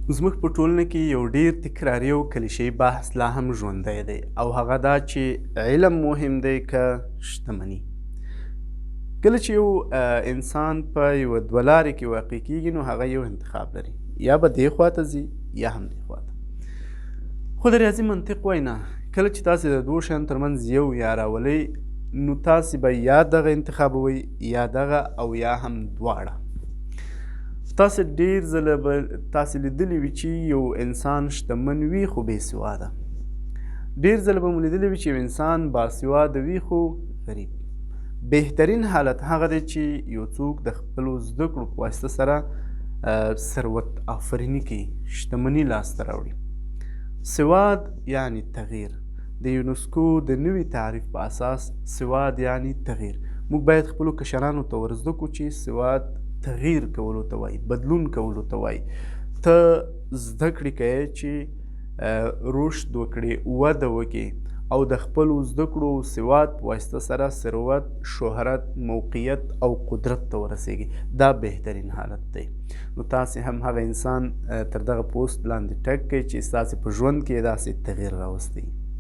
زموږ په ټولنه کې یو ډیر تکراري او کلیشه‌ای بحث لا هم ژوندی دی او هغه دا چې علم مهم دی که شتمني. کله چې یو انسان په یوه دوه لارې کې واقع کیږي نو هغه یو انتخاب لري، یا به دې خواته ځي یا هم دې خواته. خو د ریاضي منطق وایي نه، کله چې تاسې د دوو شیانو ترمنځ یو یا راولئ نو تاسې به یا دغه انتخابوئ یا دغه او یا هم دواړه. تاسې ډېر ځله به تاسې لیدلي وي چې یو انسان شتمن وي خو بې سواده، ډېر ځله به مو لیدلي وي چې یو انسان باسواده وي خو غریب. بهترین حالت هغه دی چې یو څوک د خپلو زده کړو په واسطه سره ثروت آفریني کوي، شتمني لاسته راوړي. سواد یعنی تغییر. د یونسکو د نوي تعریف په اساس سواد یعنی تغییر. موږ باید خپلو کشرانو ته ور زده کړو چې سواد تغییر کولو ته وایي، بدلون کولو ته وایي. ته زده کړې کوې چې رشد وکړې، وده وکړې او د خپلو زده کړو او سواد په واسطه سره ثروت، شهرت، موقعیت او قدرت ته ورسېږي. دا بهترین حالت دی. نو تاسې هم هغه انسان تر دغه پوسټ لاندې ټګ کړئ چې ستاسې په ژوند کې یې داسې تغییر راوستی.